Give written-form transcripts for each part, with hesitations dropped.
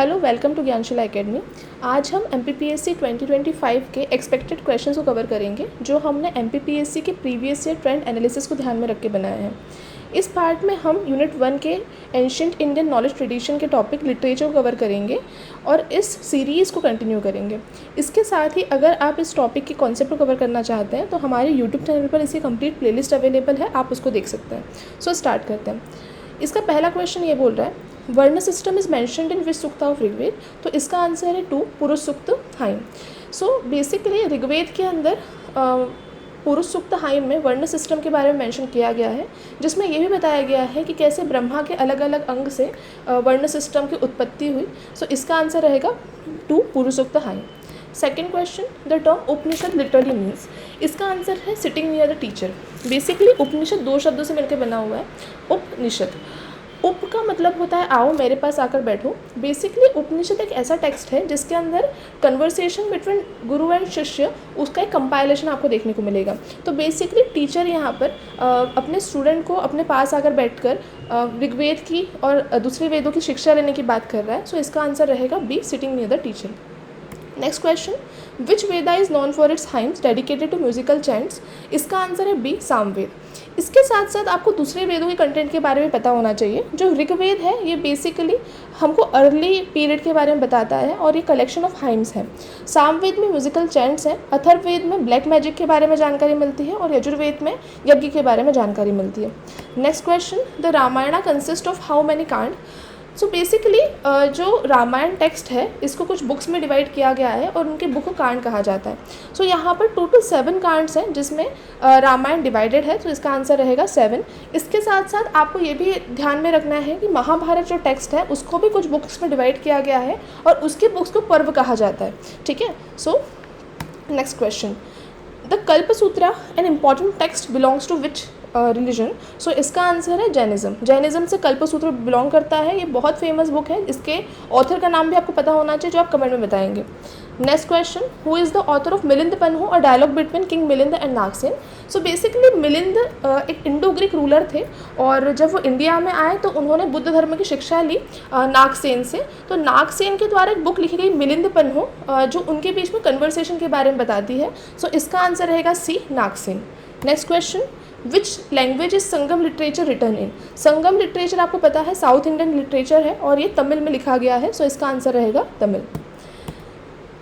Hello, welcome to Gyanshila academy. आज हम MPPSC 2025 के एक्सपेक्टेड क्वेश्चंस को कवर करेंगे जो हमने MPPSC के प्रीवियस ईयर ट्रेंड एनालिसिस को ध्यान में रख के बनाए हैं। इस पार्ट में हम यूनिट 1 के एंशिएंट इंडियन नॉलेज ट्रेडिशन के टॉपिक लिटरेचर को कवर करेंगे और इस सीरीज़ को कंटिन्यू करेंगे। इसके साथ ही अगर आप इस टॉपिक के कॉन्सेप्ट को कवर करना चाहते हैं तो हमारे यूट्यूब चैनल पर इसकी कंप्लीट प्लेलिस्ट अवेलेबल है, आप उसको देख सकते हैं। सो स्टार्ट करते हैं। इसका पहला क्वेश्चन ये बोल रहा है, varna system is mentioned in which sukta of Rigveda. तो इसका आंसर है 2, Purusha Sukta hymn. So basically Rigveda के अंदर पुरुष सूक्त हाइम में वर्ण सिस्टम के बारे में मेंशन किया गया है, जिसमें यह भी बताया गया है कि कैसे ब्रह्मा के अलग अलग अंग से वर्ण सिस्टम की उत्पत्ति हुई। सो इसका आंसर रहेगा 2, Purusha Sukta hymn. Second question, the term Upanishad literally means. इसका आंसर है sitting near the teacher. Basically Upanishad 2 शब्दों से मिलकर बना हुआ है। उपनिषद, उप का मतलब होता है आओ, मेरे पास आकर बैठो। बेसिकली उपनिषद एक ऐसा टेक्स्ट है जिसके अंदर कन्वर्सेशन बिटवीन गुरु एंड शिष्य, उसका एक कंपाइलेशन आपको देखने को मिलेगा। तो बेसिकली टीचर यहाँ पर अपने स्टूडेंट को अपने पास आकर बैठकर ऋग्वेद की और दूसरे वेदों की शिक्षा लेने की बात कर रहा है। सो इसका आंसर रहेगा B, sitting near the teacher. Next question, which Veda is known for its hymns dedicated to musical chants. इसका आंसर है बी, सामवेद। इसके साथ साथ आपको दूसरे वेदों के कंटेंट के बारे में पता होना चाहिए। जो ऋग्वेद है ये बेसिकली हमको अर्ली पीरियड के बारे में बताता है और ये कलेक्शन ऑफ हाइम्स है। सामवेद में म्यूजिकल चैंट्स हैं, अथर्ववेद में ब्लैक मैजिक के बारे में जानकारी मिलती है और यजुर्वेद में यज्ञ के बारे में जानकारी मिलती है। Next question, the Ramayana consist of how many kand. So basically जो रामायण टेक्स्ट है इसको कुछ बुक्स में डिवाइड किया गया है और उनके बुक को कांड कहा जाता है। सो यहाँ पर टोटल 7 कांड्स हैं जिसमें रामायण डिवाइडेड है, तो इसका आंसर रहेगा 7। इसके साथ साथ आपको ये भी ध्यान में रखना है कि महाभारत जो टेक्स्ट है उसको भी कुछ बुक्स में डिवाइड किया गया है और उसके बुक्स को पर्व कहा जाता है। ठीक है। So next question, the Kalpasutra an important text belongs to which religion. So इसका आंसर है जैनिज़्म। जैनिज़्म से कल्पसूत्र बिलोंग करता है। ये बहुत फेमस बुक है, इसके ऑथर का नाम भी आपको पता होना चाहिए जो आप कमेंट में बताएंगे। Next question, who is the author of Milind Panhu, a dialogue between king Milind and Nagasen. So basically Milind एक इंडो ग्रीक रूलर थे और जब वो इंडिया में आए तो उन्होंने बुद्ध धर्म की शिक्षा ली नागसेन से। तो नागसेन के द्वारा एक बुक लिखी गई मिलिंद पन्हु जो उनके बीच में कन्वर्सेशन के बारे में बताती है। सो इसका आंसर रहेगा C, Nagasen. Next question, which language is Sangam literature written in. Sangam literature आपको पता है साउथ इंडियन लिटरेचर है और ये तमिल में लिखा गया है। सो इसका आंसर रहेगा Tamil.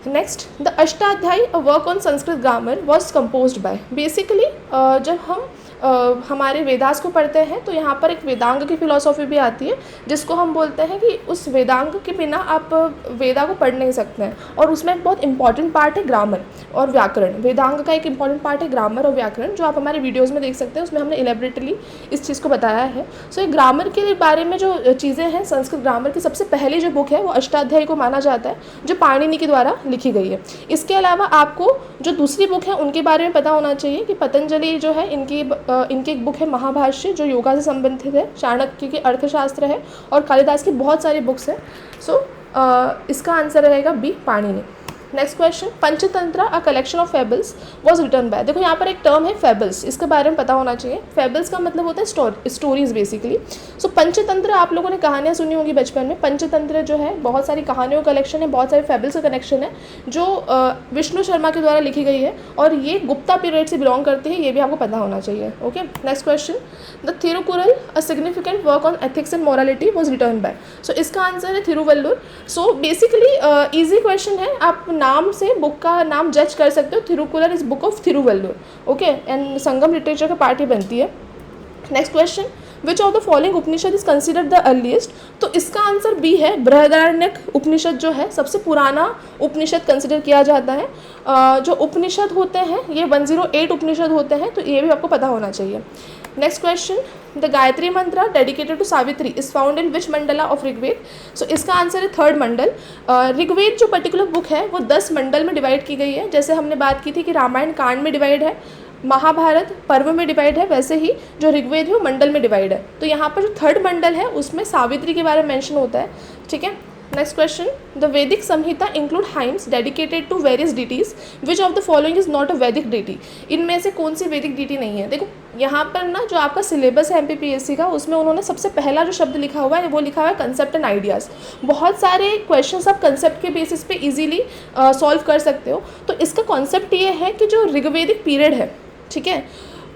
Next, the Ashtadhyayi a work on Sanskrit grammar was composed bye. Basically जब हम हमारे वेदास को पढ़ते हैं तो यहाँ पर एक वेदांग की फिलॉसफी भी आती है जिसको हम बोलते हैं कि उस वेदांग के बिना आप वेदा को पढ़ नहीं सकते हैं और उसमें एक बहुत इंपॉर्टेंट पार्ट है ग्रामर और व्याकरण। वेदांग का एक इंपॉर्टेंट पार्ट है ग्रामर और व्याकरण, जो आप हमारे वीडियोज़ में देख सकते हैं, उसमें हमने इलेबरेटली इस चीज़ को बताया है। सो ये ग्रामर के बारे में जो चीज़ें हैं, संस्कृत ग्रामर की सबसे पहली जो बुक है वो अष्टाध्यायी को माना जाता है जो पाणिनि के द्वारा लिखी गई है। इसके अलावा आपको जो दूसरी बुक है उनके बारे में पता होना चाहिए कि पतंजलि जो है इनकी एक बुक है महाभाष्य जो योगा से संबंधित है, चाणक्य के अर्थशास्त्र है और कालिदास की बहुत सारी बुक्स हैं। सो इसका आंसर रहेगा B, Panini. Next question, Panchatantra a collection of fables was written by. देखो यहाँ पर एक टर्म है फेबल्स, इसके बारे में पता होना चाहिए। फेबल्स का मतलब होता है स्टोरीज बेसिकली। सो पंचतंत्र आप लोगों ने कहानियाँ सुनी होंगी बचपन में। पंचतंत्र जो है बहुत सारी कहानियों का कलेक्शन है, बहुत सारे फेबल्स का कलेक्शन है जो विष्णु शर्मा के द्वारा लिखी गई है और ये गुप्ता पीरियड से बिलोंग करती है, ये भी आपको पता होना चाहिए। Okay. Next question, the Thirukkural a significant work on ethics and morality was written by. So इसका आंसर है Thiruvalluvar. So basically easy question है, आप नाम से बुक का नाम जज कर सकते हो। Thirukural is book of Thiruvallur. Okay, and Sangam literature का पार्ट ही बनती है। Next question, which of the following Upanishad is considered the earliest. तो इसका आंसर बी है, बृहदारण्यक उपनिषद जो है सबसे पुराना उपनिषद कंसिडर किया जाता है। जो उपनिषद होते हैं ये 108 उपनिषद होते हैं, तो ये भी आपको पता होना चाहिए। Next question, the Gayatri mantra dedicated to Savitri is found in which mandala of Rigveda. So इसका आंसर है 3rd मंडल। ऋग्वेद जो पर्टिकुलर बुक है वो 10 मंडल में डिवाइड की गई है। जैसे हमने बात की थी कि रामायण कांड में डिवाइड है, महाभारत पर्व में डिवाइड है, वैसे ही जो ऋग्वेद है वो मंडल में डिवाइड है। तो यहाँ पर जो 3rd मंडल है उसमें सावित्री के बारे में मेंशन होता है। ठीक है। Next question, the Vedic Samhita include hymns dedicated to various deities, which of the following is not a Vedic deity. इनमें से कौन सी वैदिक डिटी नहीं है। देखो यहाँ पर ना जो आपका सिलेबस है MPPSC का, उसमें उन्होंने सबसे पहला जो शब्द लिखा हुआ है वो लिखा हुआ है कंसेप्ट एंड आइडियाज़। बहुत सारे क्वेश्चंस आप कंसेप्ट के बेसिस पे इजीली सॉल्व कर सकते हो। तो इसका कॉन्सेप्ट ये है कि जो ऋग्वेदिक पीरियड है, ठीक है,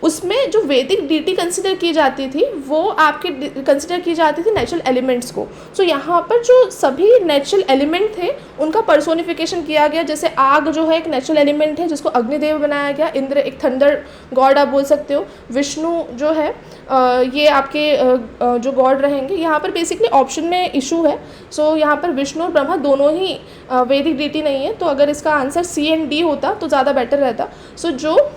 उसमें जो वैदिक डीटी कंसिडर की जाती थी वो आपके कंसिडर की जाती थी नेचुरल एलिमेंट्स को। सो यहाँ पर जो सभी नेचुरल एलिमेंट थे उनका पर्सोनिफिकेशन किया गया। जैसे आग जो है एक नेचुरल एलिमेंट है जिसको अग्निदेव बनाया गया, इंद्र एक थंडर गॉड आप बोल सकते हो, विष्णु जो है ये आपके जो गॉड रहेंगे। यहाँ पर बेसिकली ऑप्शन में इशू है। सो यहाँ पर विष्णु और ब्रह्मा दोनों ही वैदिक डीटी नहीं है, तो अगर इसका आंसर C and D होता तो ज़्यादा बेटर रहता। सो जो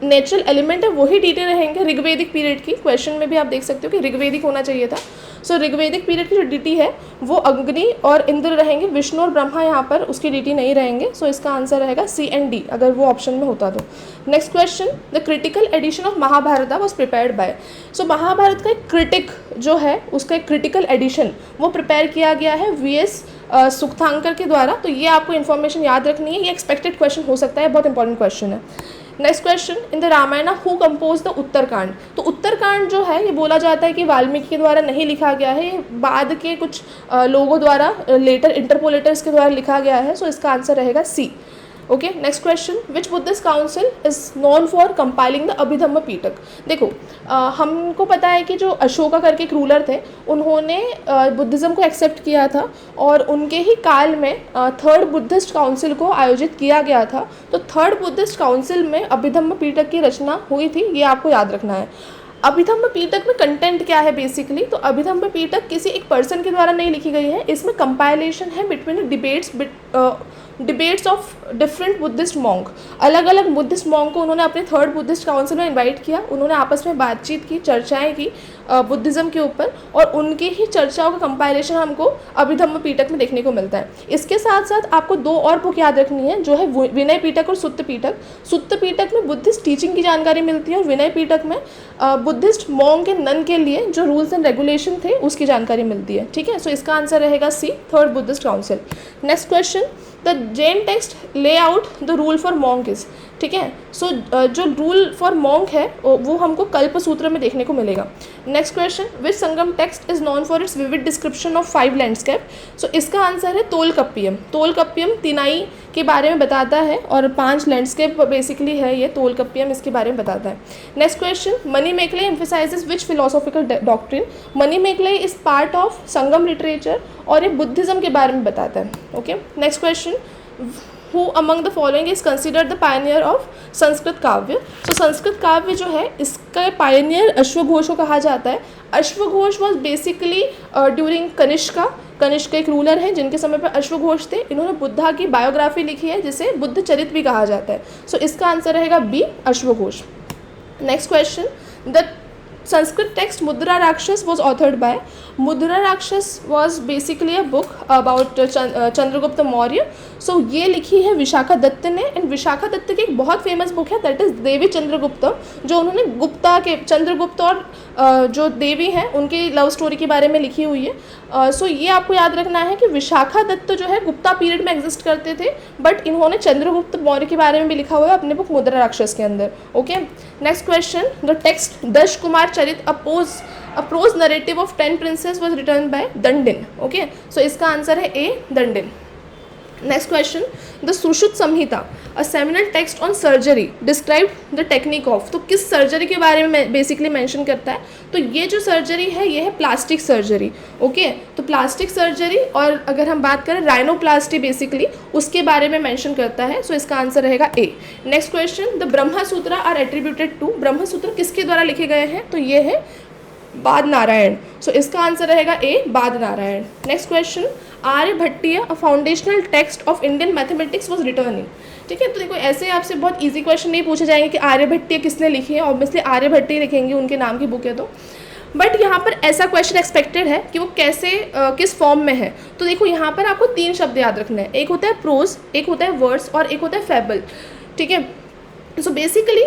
नेचुरल एलिमेंट है वही डीटी रहेंगे ऋग्वेदिक पीरियड की। क्वेश्चन में भी आप देख सकते हो कि ऋग्वेदिक होना चाहिए था। सो ऋग्वेदिक पीरियड की जो डीटी है वो अग्नि और इंद्र रहेंगे, विष्णु और ब्रह्मा यहाँ पर उसकी डीटी नहीं रहेंगे। सो इसका आंसर रहेगा C and D अगर वो ऑप्शन में होता तो। Next question, the critical edition of Mahabharata was prepared by. So Mahabharata का एक क्रिटिक जो है उसका एक क्रिटिकल एडिशन वो प्रिपेयर किया गया है VS सुक्तांकर के द्वारा। तो ये आपको इन्फॉर्मेशन याद रखनी है, ये एक्सपेक्टेड क्वेश्चन हो सकता है, बहुत इंपॉर्टेंट क्वेश्चन है। Next question, in the Ramayana who compose the Uttarakanda. तो उत्तरकांड जो है ये बोला जाता है कि वाल्मीकि के द्वारा नहीं लिखा गया है, ये बाद के कुछ लोगों द्वारा लेटर इंटरपोलेटर्स के द्वारा लिखा गया है। सो इसका आंसर रहेगा C। Okay, next question, which Buddhist council is known for compiling the Abhidhamma Pitaka. देखो हमको पता है कि जो अशोका करके एक रूलर थे उन्होंने बुद्धिज़्म को एक्सेप्ट किया था और उनके ही काल में थर्ड बुद्धिस्ट काउंसिल को आयोजित किया गया था। तो थर्ड बुद्धिस्ट काउंसिल में अभिधम्म पीटक की रचना हुई थी, ये आपको याद रखना है। अभिधम्म पीटक में कंटेंट क्या है बेसिकली, तो अभिधम्म पीटक किसी एक पर्सन के द्वारा नहीं लिखी गई है, इसमें कंपाइलेशन है between debates of different Buddhist monk. अलग अलग बुद्धिस्ट मॉन्क को उन्होंने अपने थर्ड बुद्धिस्ट काउंसिल में इनवाइट किया, उन्होंने आपस में बातचीत की, चर्चाएं की बुद्धिज़्म के ऊपर, और उनकी ही चर्चाओं का कंपाइलेशन हमको अभिधम्म पीटक में देखने को मिलता है। इसके साथ साथ आपको दो और बुक याद रखनी है जो है विनय पीटक और सुत्त पीटक। सुत्त पीटक में बुद्धिस्ट टीचिंग की जानकारी मिलती है और विनय पीटक में बुद्धिस्ट मॉन्क एंड नन के लिए जो रूल्स एंड रेगुलेशन थे उसकी जानकारी मिलती है। ठीक है, सो इसका आंसर रहेगा C, third Buddhist council. Next question, the Jain text lay out the rule for monk is. ठीक है, सो जो रूल फॉर मॉन्क है वो हमको कल्प सूत्र में देखने को मिलेगा। Next question, which Sangam text is known for its vivid description of 5 landscape. So इसका आंसर है तोलकप्पियम। तोलकप्पियम तिनाई के बारे में बताता है और 5 लैंडस्केप बेसिकली है ये तोलकप्पियम, इसके बारे में बताता है। Next question, Manimekalai emphasizes which philosophical doctrine. Manimekalai is part of Sangam literature और ये बुद्धिज़्म के बारे में बताता है। Okay, next question, who among the following is considered the pioneer of Sanskrit kavya. तो संस्कृत काव्य जो है इसका पायनियर अश्वघोष को कहा जाता है। अश्वघोष वॉज बेसिकली ड्यूरिंग कनिष्क एक रूलर हैं जिनके समय पर अश्वघोष थे। इन्होंने बुद्धा की बायोग्राफी लिखी है जिसे बुद्ध चरित भी कहा जाता है। सो इसका आंसर रहेगा B, अश्वघोष। Next question, the Sanskrit text Mudra Rakshasa was authored by. Mudra Rakshasa was basically a book about Chandragupta Maurya. So ये लिखी है विशाखा दत्त ने, एंड विशाखा दत्त की एक बहुत फेमस बुक है दैट इज़ देवी चंद्रगुप्त, जो उन्होंने गुप्ता के चंद्रगुप्त और जो देवी हैं उनकी लव स्टोरी के बारे में लिखी हुई है। सो ये आपको याद रखना है कि विशाखा दत्त जो है गुप्ता पीरियड में एग्जिस्ट करते थे, बट इन्होंने चंद्रगुप्त मौर्य के बारे में भी लिखा हुआ है अपने बुक मुद्रा राक्षस के अंदर। Okay, next question, the text Dasha Kumara Charita a prose narrative of 10 princes was written by Dandin. Okay, so इसका आंसर है A, Dandin. Next question, the Sushruta Samhita a seminal text on surgery describe the technique of. तो किस सर्जरी के बारे में बेसिकली मेंशन करता है, तो ये जो सर्जरी है ये है प्लास्टिक सर्जरी। ओके, तो प्लास्टिक सर्जरी, और अगर हम बात करें राइनोप्लास्टी बेसिकली उसके बारे में मेंशन करता है। सो इसका आंसर रहेगा A। Next question, the Brahma सूत्र आर एट्रीब्यूटेड टू। ब्रह्मा सूत्र किसके द्वारा लिखे गए हैं, तो ये है बाद नारायण। सो इसका आंसर रहेगा A, Badarayana. Next question, Aryabhatiya a foundational text of Indian mathematics was written in. ठीक है, तो देखो ऐसे आपसे बहुत इजी क्वेश्चन नहीं पूछे जाएंगे कि आर्यभट्टीय किसने लिखी है, ऑब्वियसली आर्यभट्टी लिखेंगे, उनके नाम की बुक है तो। बट यहाँ पर ऐसा क्वेश्चन एक्सपेक्टेड है कि वो कैसे किस फॉर्म में है। तो देखो यहाँ पर आपको 3 शब्द याद रखने हैं, एक होता है प्रोज, एक होता है वर्ड्स और एक होता है फैबल। ठीक है, सो बेसिकली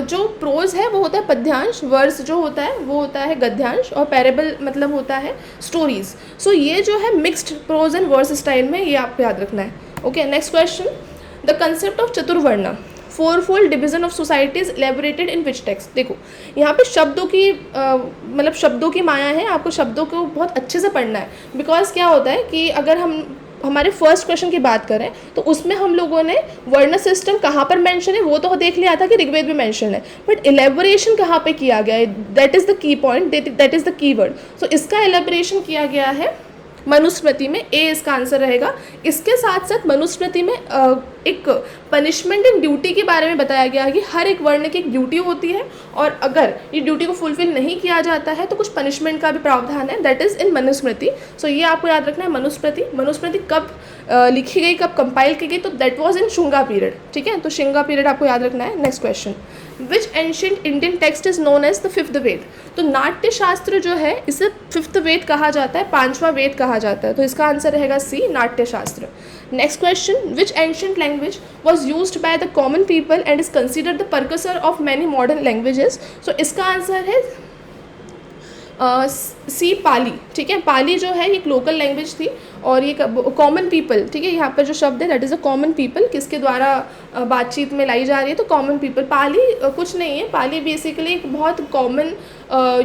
जो प्रोज है वो होता है पद्यांश, वर्स जो होता है वो होता है गद्यांश, और पैरेबल मतलब होता है स्टोरीज। सो ये जो है mixed prose and verse style में, ये आपको याद रखना है। Okay, next question, the concept of Chaturvarna fourfold division of society is elaborated in which text. देखो यहाँ पे शब्दों की मतलब शब्दों की माया है, आपको शब्दों को बहुत अच्छे से पढ़ना है। बिकॉज क्या होता है कि अगर हम हमारे फर्स्ट क्वेश्चन की बात करें तो उसमें हम लोगों ने वर्ण सिस्टम कहाँ पर मेंशन है वो तो देख लिया था कि ऋग्वेद में मेंशन है, बट एलेबोरेशन कहाँ पे किया गया है, that is the key point, that is the key word. So इसका एलेबोरेशन किया गया है मनुस्मृति में, ए इसका आंसर रहेगा। इसके साथ साथ मनुस्मृति में एक पनिशमेंट एंड ड्यूटी के बारे में बताया गया है कि हर एक वर्ण की एक ड्यूटी होती है और अगर ये ड्यूटी को फुलफिल नहीं किया जाता है तो कुछ पनिशमेंट का भी प्रावधान है, दैट इज़ इन मनुस्मृति। सो ये आपको याद रखना है। मनुस्मृति कब लिखी गई, कब कंपाइल की गई, तो that was in Shunga period. ठीक है, तो शुंगा पीरियड आपको याद रखना है। Next question, which ancient Indian text is known as the fifth Veda. तो नाट्य शास्त्र जो है इसे फिफ्थ वेद कहा जाता है, पांचवा वेद कहा जाता है, तो इसका आंसर रहेगा C, Natya Shastra. Next question, which ancient language was used by the common people and is considered the precursor of many modern languages. So इसका आंसर है सी, पाली। ठीक है, पाली जो है ये एक लोकल लैंग्वेज थी और ये कॉमन पीपल, ठीक है, यहाँ पर जो शब्द है that is a common people, किसके द्वारा बातचीत में लाई जा रही है, तो कॉमन पीपल। पाली कुछ नहीं है, पाली बेसिकली एक बहुत कॉमन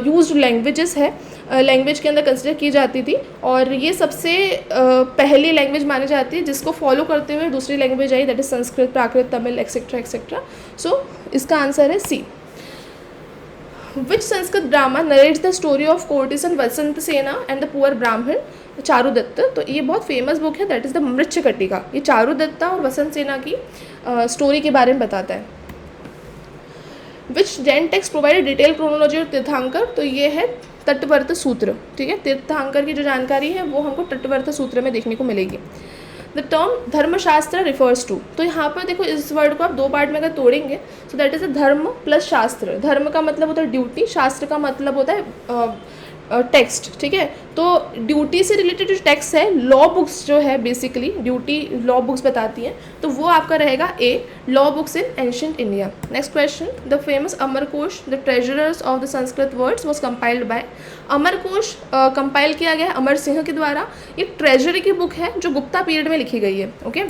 यूज्ड लैंग्वेजेस है, लैंग्वेज के अंदर कंसिडर की जाती थी और ये सबसे पहली लैंग्वेज मानी जाती है जिसको फॉलो करते हुए दूसरी लैंग्वेज आई, that is Sanskrit, Prakrit, Tamil etcetera etcetera. So इसका आंसर है सी। Which Sanskrit drama narrates the story of courtesan Vasantasena and the poor Brahmin Charudatta. तो ये बहुत फेमस बुक है, दैट इज़ द मृच्छकटिका। ये चारुदत्ता और वसंत सेना की स्टोरी के बारे में बताता है। Which Jain text provided detail chronology और तीर्थांकर। तो ये है तटवर्त सूत्र। ठीक है, तीर्थांकर की जो जानकारी है वो हमको तटवर्त सूत्र में देखने को मिलेगी। द टर्म धर्मशास्त्र रिफर्स टू। तो यहाँ पर देखो इस वर्ड को आप दो पार्ट में अगर तोड़ेंगे तो दैट इज़ अ धर्म प्लस शास्त्र। धर्म का मतलब होता है ड्यूटी, शास्त्र का मतलब होता है टेक्स्ट। ठीक है, तो ड्यूटी से रिलेटेड जो टेक्स्ट है, लॉ बुक्स जो है बेसिकली ड्यूटी लॉ बुक्स बताती हैं, तो वो आपका रहेगा A, law books in ancient India. Next question, the famous Amarakosha the treasurers of the Sanskrit words was compiled by. Amarakosha compile किया गया है अमर सिंह के द्वारा। ये ट्रेजरी की बुक है जो गुप्ता पीरियड में लिखी गई है। Okay,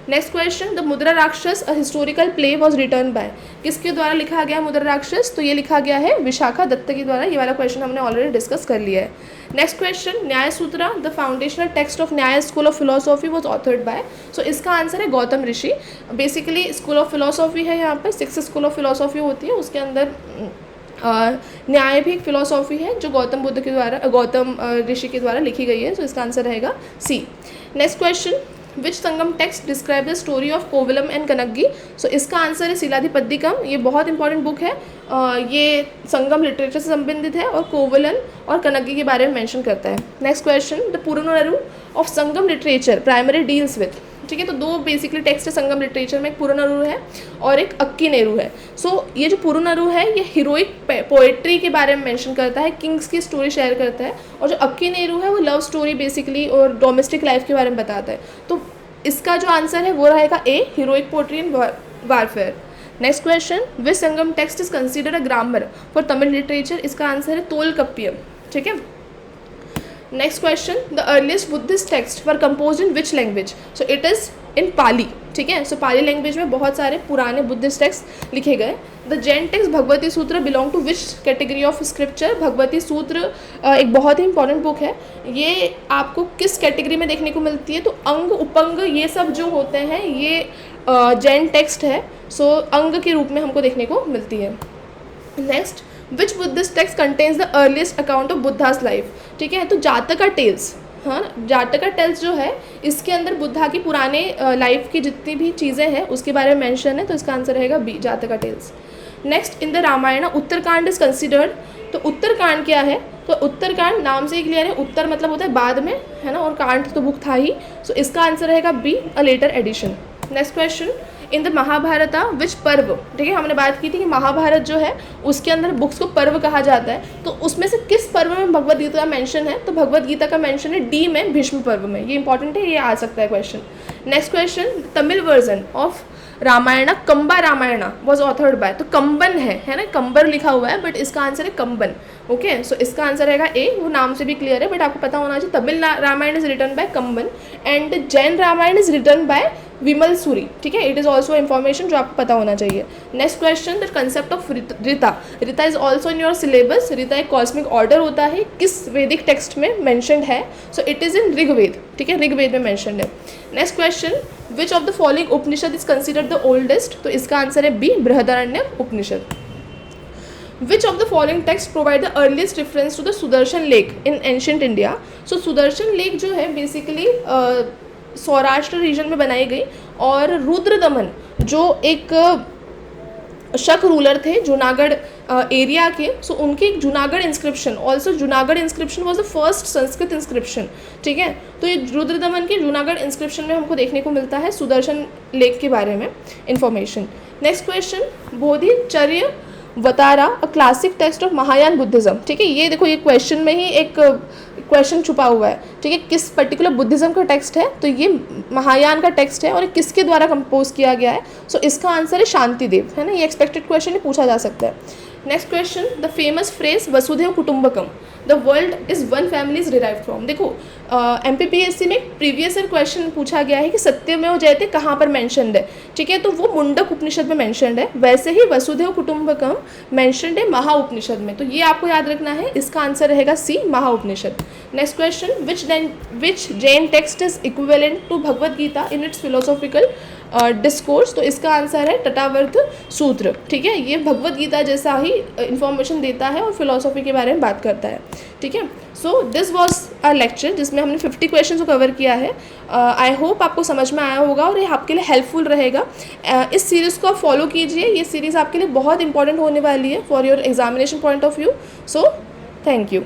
next question, the Mudra Rakshasa a historical play was written by. किसके द्वारा लिखा गया मुद्रा राक्षस, तो ये लिखा गया है विशाखा दत्त के द्वारा। ये वाला क्वेश्चन हमने ऑलरेडी डिस्कस कर लिया है। Next question, Nyaya Sutra the foundational text of Nyaya school of philosophy was authored by. So इसका आंसर है Gautam Rishi. Basically school of philosophy है, यहाँ पर 6 स्कूल ऑफ फिलोसॉफी होती है, उसके अंदर न्याय भी एक फिलोसॉफी है जो गौतम बुद्ध के द्वारा, गौतम ऋषि के द्वारा लिखी गई है। सो इसका आंसर रहेगा C. Next question, which Sangam text describe the story of Kovalam and Kannagi. So इसका आंसर है शिलाधिपत्यकम। ये बहुत इंपॉर्टेंट बुक है, ये संगम लिटरेचर से संबंधित है और कोवलन और कनग्गी के बारे में मेंशन करता है। Next question, the Purananuru of Sangam literature primary deals with. ठीक है, तो दो बेसिकली टेक्स्ट है संगम लिटरेचर में, एक पुरनरु है और एक अक्कीनेरु है। सो ये जो पुरनरु है ये हीरोइक पोएट्री के बारे में मेंशन करता है, किंग्स की स्टोरी शेयर करता है, और जो अक्कीनेरु है वो लव स्टोरी बेसिकली और डोमेस्टिक लाइफ के बारे में बताता है। तो इसका जो आंसर है वो रहेगा A, heroic poetry and warfare. Next question, which Sangam text is considered a grammar for Tamil literature. इसका आंसर है तोलकप्पियम। ठीक है, next question, the earliest Buddhist text were compose in which language. So it is in Pali. ठीक है, सो पाली language में बहुत सारे पुराने बुद्धिस्ट टेक्स्ट लिखे गए। The Jain text Bhagavati Sutra belong to which category of scripture. Bhagavati Sutra एक बहुत ही इंपॉर्टेंट बुक है, ये आपको किस कैटेगरी में देखने को मिलती है, तो अंग उपंग ये सब जो होते हैं ये जैन टेक्स्ट है, सो अंग के रूप में हमको देखने को मिलती है। Next, which Buddhist text contains the earliest account of Buddhas life. ठीक है, तो जातका टेल्स, हाँ, जातका टेल्स जो है इसके अंदर बुद्धा की पुराने लाइफ की जितनी भी चीज़ें हैं उसके बारे में मेंशन है, तो इसका आंसर रहेगा B, Jataka tales. Next, in the Ramayana Uttarakanda is considered. तो उत्तरकांड क्या है, तो उत्तरकांड नाम से ही क्लियर है, उत्तर मतलब होता है बाद में, है ना, और कांड तो बुक था ही। सो इसका आंसर रहेगा B, a later edition. Next question, in the Mahabharata which parva. ठीक है, हमने बात की थी कि महाभारत जो है उसके अंदर बुक्स को पर्व कहा जाता है, तो उसमें से किस पर्व में भगवद गीता का मेंशन है, तो भगवद गीता का मेंशन है डी में, भीष्म पर्व में। ये इंपॉर्टेंट है, ये आ सकता है question. Next question, Tamil version of Ramayan Kamba Ramayana was authored by. तो कंबन है ना, कंबर लिखा हुआ है बट इसका आंसर है कंबन। ओके, सो इसका आंसर रहेगा ए, वो नाम से भी क्लियर है बट आपको पता होना चाहिए। Tamil Ramayan is written by Kamban and Jain Ramayan is written by Vimal Suri, ठीक है, इट इज़ ऑल्सो इन्फॉर्मेशन जो आपको पता होना चाहिए। Next question, the concept of Hruta. Hruta is also in your syllabus. ऋता एक कॉस्मिक ऑर्डर होता है, किस वैदिक टेक्स्ट में मैंशनड है? So it is in Rigveda, ठीक है, ऋग्वेद में मैंशनड है। Next question, which of the following Upanishad is considered the oldest? तो इसका आंसर है B, Brihadaranyaka Upanishad. Which of the following text provide the earliest reference to the Sudarshan Lake in ancient India? So Sudarshan lake जो है basically Saurashtra reason में बनाई गई, और रुद्रदमन जो एक शक रूलर थे जूनागढ़ एरिया के, सो उनकी एक Junagadh inscription, also Junagadh inscription was the first Sanskrit inscription, ठीक है। तो ये रुद्रदमन की जूनागढ़ इंस्क्रिप्शन में हमको देखने को मिलता है सुदर्शन लेक के बारे में information. Next question, Bodhicharyavatara a classic text of Mahayana Buddhism, ठीक है। ये देखो, ये क्वेश्चन में ही एक क्वेश्चन छुपा हुआ है, ठीक है, किस पर्टिकुलर बुद्धिज़्म का टेक्स्ट है? तो ये महायान का टेक्स्ट है और किसके द्वारा कंपोज किया गया है? सो इसका आंसर है शांतिदेव, है ना। ये एक्सपेक्टेड क्वेश्चन ही पूछा जा सकता है। Next question, the famous phrase Vasudhaiva Kutumbakam, the world is one family is derived from. देखो MPPSC में प्रीवियस ईयर क्वेश्चन पूछा गया है कि सत्यमेव जयते कहाँ पर मैंशनड है, ठीक है, तो वो मुंडक उपनिषद में मैंशनड है। वैसे ही वसुधैव कुटुंबकम मैंशनड है महा उपनिषद में, तो ये आपको याद रखना है। इसका आंसर रहेगा C, Maha Upanishad. Next question, which Jain text is equivalent to Bhagavad Gita in its philosophical discourse? तो इसका आंसर है तटावर्त सूत्र, ठीक है। ये भगवद गीता जैसा ही इंफॉर्मेशन देता है और फिलोसॉफी के बारे में बात करता है, ठीक है। So this was a lecture जिसमें हमने 50 क्वेश्चन को कवर किया है। आई होप आपको समझ में आया होगा और ये आपके लिए हेल्पफुल रहेगा। इस सीरीज़ को आप फॉलो कीजिए, ये सीरीज़ आपके लिए बहुत इंपॉर्टेंट होने वाली है for your examination point of view. So thank you.